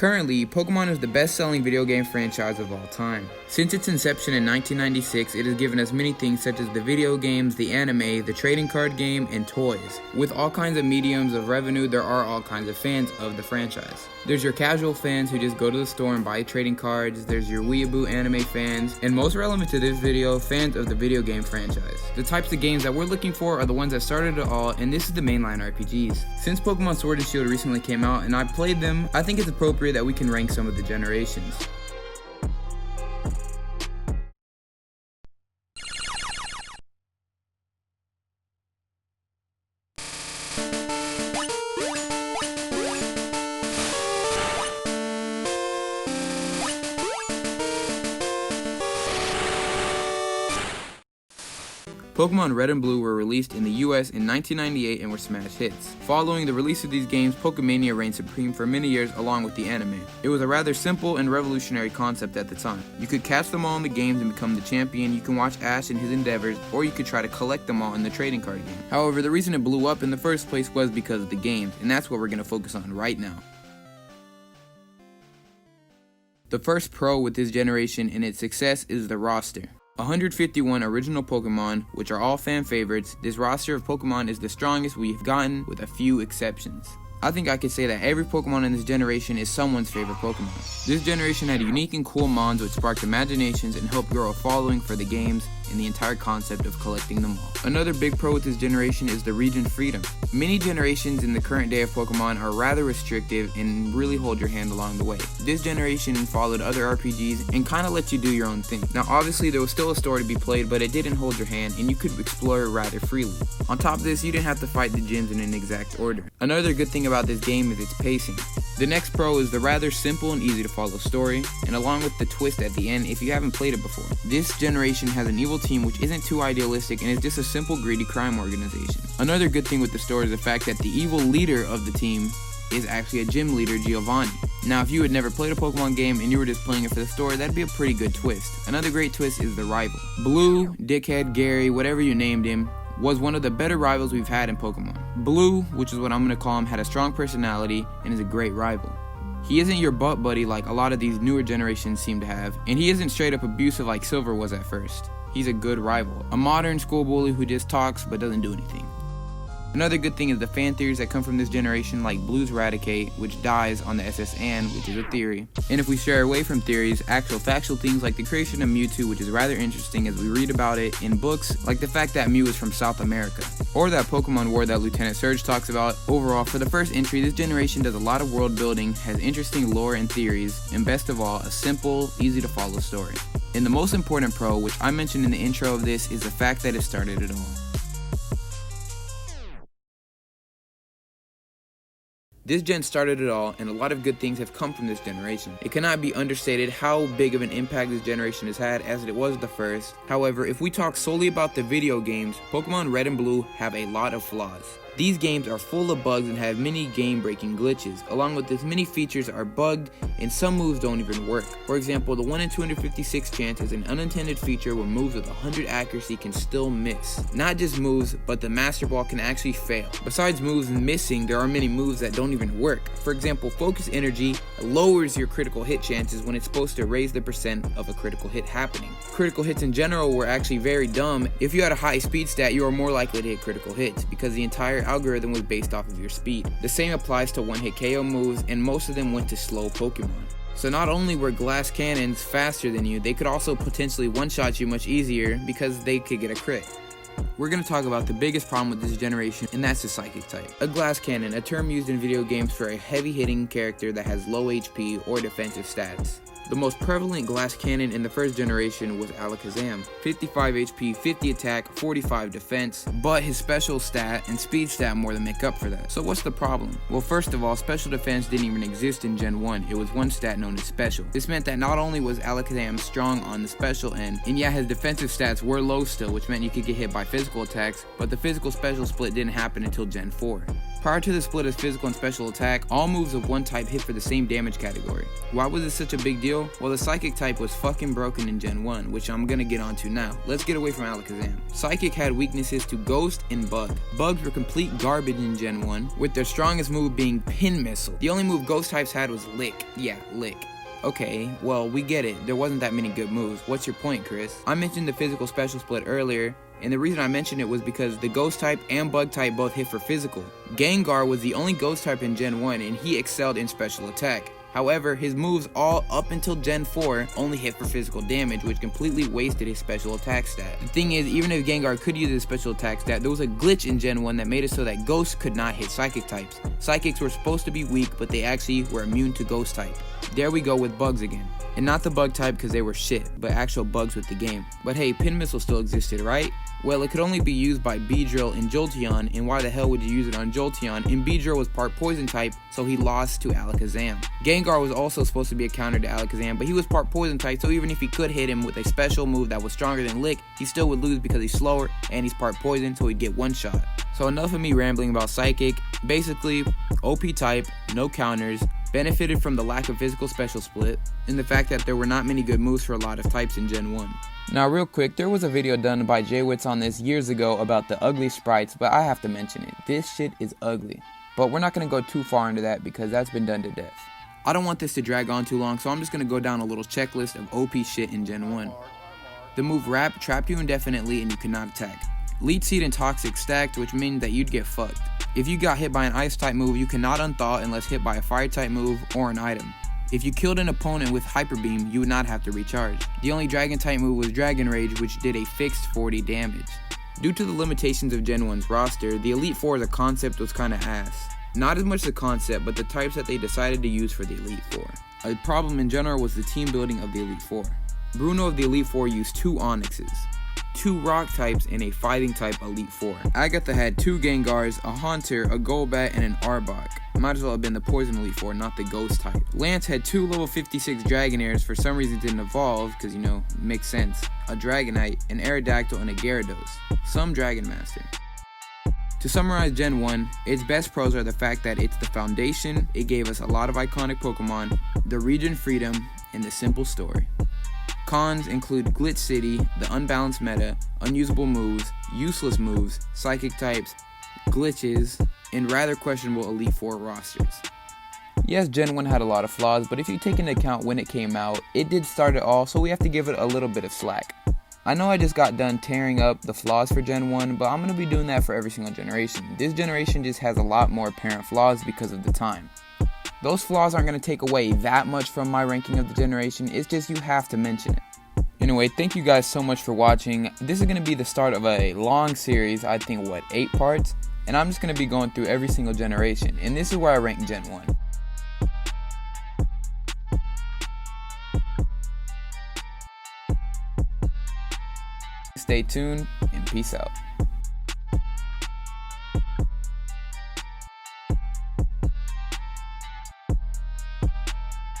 Currently, Pokemon is the best-selling video game franchise of all time. Since its inception in 1996, it has given us many things such as the video games, the anime, the trading card game, and toys. With all kinds of mediums of revenue, there are all kinds of fans of the franchise. There's your casual fans who just go to the store and buy trading cards, there's your weeaboo anime fans, and most relevant to this video, fans of the video game franchise. The types of games that we're looking for are the ones that started it all, and this is the mainline RPGs. Since Pokemon Sword and Shield recently came out and I played them, I think it's appropriate that we can rank some of the generations. Pokemon Red and Blue were released in the US in 1998 and were smash hits. Following the release of these games, Pokemania reigned supreme for many years along with the anime. It was a rather simple and revolutionary concept at the time. You could catch them all in the games and become the champion, you can watch Ash in his endeavors, or you could try to collect them all in the trading card game. However, the reason it blew up in the first place was because of the games, and that's what we're going to focus on right now. The first pro with this generation and its success is the roster. 151 original Pokemon, which are all fan favorites. This roster of Pokemon is the strongest we've gotten, with a few exceptions. I think I could say that every Pokemon in this generation is someone's favorite Pokemon. This generation had unique and cool mons which sparked imaginations and helped grow a following for the games and the entire concept of collecting them all. Another big pro with this generation is the region freedom. Many generations in the current day of Pokemon are rather restrictive and really hold your hand along the way. This generation followed other RPGs and kinda let you do your own thing. Now obviously there was still a story to be played, but it didn't hold your hand and you could explore it rather freely. On top of this, you didn't have to fight the gyms in an exact order. Another good thing about this game is its pacing. The next pro is the rather simple and easy to follow story, and along with the twist at the end if you haven't played it before. This generation has an evil team which isn't too idealistic and is just a simple greedy crime organization. Another good thing with the story is the fact that the evil leader of the team is actually a gym leader, Giovanni. Now if you had never played a Pokemon game and you were just playing it for the story, that'd be a pretty good twist. Another great twist is the rival. Blue, Dickhead, Gary, whatever you named him, was one of the better rivals we've had in Pokemon. Blue, which is what I'm going to call him, had a strong personality and is a great rival. He isn't your butt buddy like a lot of these newer generations seem to have, and he isn't straight up abusive like Silver was at first. He's a good rival, a modern school bully who just talks but doesn't do anything. Another good thing is the fan theories that come from this generation, like Blue's Raticate, which dies on the SSN, which is a theory. And if we stray away from theories, actual factual things like the creation of Mewtwo, which is rather interesting as we read about it in books, like the fact that Mew is from South America, or that Pokemon War that Lieutenant Surge talks about. Overall, for the first entry, this generation does a lot of world building, has interesting lore and theories, and best of all, a simple, easy to follow story. And the most important pro, which I mentioned in the intro of this, is the fact that it started it all. This gen started it all, and a lot of good things have come from this generation. It cannot be understated how big of an impact this generation has had, as it was the first. However, if we talk solely about the video games, Pokemon Red and Blue have a lot of flaws. These games are full of bugs and have many game-breaking glitches. Along with this, many features are bugged and some moves don't even work. For example, the 1 in 256 chance is an unintended feature where moves with 100 accuracy can still miss. Not just moves, but the Master Ball can actually fail. Besides moves missing, there are many moves that don't even work. For example, Focus Energy lowers your critical hit chances when it's supposed to raise the percent of a critical hit happening. Critical hits in general were actually very dumb. If you had a high speed stat, you are more likely to hit critical hits because the entire algorithm was based off of your speed. The same applies to one-hit KO moves, and most of them went to slow Pokemon. So not only were glass cannons faster than you, they could also potentially one-shot you much easier because they could get a crit. We're going to talk about the biggest problem with this generation, and that's the Psychic type. A glass cannon, a term used in video games for a heavy-hitting character that has low HP or defensive stats. The most prevalent glass cannon in the first generation was Alakazam. 55 HP, 50 attack, 45 defense, but his special stat and speed stat more than make up for that. So what's the problem? Well, first of all, special defense didn't even exist in Gen 1. It was one stat known as special. This meant that not only was Alakazam strong on the special end, and yeah, his defensive stats were low still, which meant you could get hit by physical attacks, but the physical special split didn't happen until Gen 4. Prior to the split of physical and special attack, all moves of one type hit for the same damage category. Why was this such a big deal? Well, the Psychic type was fucking broken in Gen 1, which I'm gonna get onto now. Let's get away from Alakazam. Psychic had weaknesses to Ghost and Bug. Bugs were complete garbage in Gen 1, with their strongest move being Pin Missile. The only move Ghost types had was Lick. Yeah, Lick. Okay, well, we get it. There wasn't that many good moves. What's your point, Chris? I mentioned the physical special split earlier, and the reason I mentioned it was because the Ghost type and Bug type both hit for physical. Gengar was the only Ghost type in Gen 1, and he excelled in special attack. However, his moves all up until Gen 4 only hit for physical damage, which completely wasted his special attack stat. The thing is, even if Gengar could use his special attack stat, there was a glitch in Gen 1 that made it so that Ghosts could not hit Psychic types. Psychics were supposed to be weak, but they actually were immune to Ghost type. There we go with Bugs again. And not the Bug type because they were shit, but actual bugs with the game. But hey, Pin Missile still existed, right? Well, it could only be used by Beedrill and Jolteon, and why the hell would you use it on Jolteon? And Beedrill was part poison type, so he lost to Alakazam. Gengar was also supposed to be a counter to Alakazam, but he was part poison type, so even if he could hit him with a special move that was stronger than Lick, he still would lose because he's slower and he's part poison, so he'd get one shot. So enough of me rambling about Psychic. Basically, OP type, no counters, benefited from the lack of physical special split, and the fact that there were not many good moves for a lot of types in Gen 1. Now real quick, there was a video done by Jaywitz on this years ago about the ugly sprites, but I have to mention it. This shit is ugly. But we're not going to go too far into that because that's been done to death. I don't want this to drag on too long, so I'm just going to go down a little checklist of OP shit in Gen 1. The move Wrap trapped you indefinitely and you cannot attack. Leech Seed and Toxic stacked, which means that you'd get fucked. If you got hit by an Ice type move, you cannot unthaw unless hit by a Fire type move or an item. If you killed an opponent with Hyper Beam, you would not have to recharge. The only Dragon type move was Dragon Rage, which did a fixed 40 damage. Due to the limitations of Gen 1's roster, the Elite Four as a concept was kinda ass. Not as much the concept, but the types that they decided to use for the Elite Four. A problem in general was the team building of the Elite Four. Bruno of the Elite Four used 2 Onyxes, 2 Rock types, and a Fighting type Elite Four. Agatha had 2 Gengars, a Haunter, a Golbat, and an Arbok. Might as well have been the Poison Elite Four, not the Ghost type. Lance had 2 level 56 Dragonairs, for some reason didn't evolve, because makes sense. A Dragonite, an Aerodactyl, and a Gyarados. Some Dragon Master. To summarize Gen 1, its best pros are the fact that it's the foundation, it gave us a lot of iconic Pokemon, the region freedom, and the simple story. Cons include Glitch City, the unbalanced meta, unusable moves, useless moves, psychic types, glitches, and rather questionable Elite Four rosters. Yes, Gen 1 had a lot of flaws, but if you take into account when it came out, it did start it all, so we have to give it a little bit of slack. I know I just got done tearing up the flaws for Gen 1, but I'm going to be doing that for every single generation. This generation just has a lot more apparent flaws because of the time. Those flaws aren't going to take away that much from my ranking of the generation, it's just you have to mention it. Anyway, thank you guys so much for watching. This is going to be the start of a long series, I think 8 parts, and I'm just going to be going through every single generation, and this is where I rank Gen 1. Stay tuned, and peace out.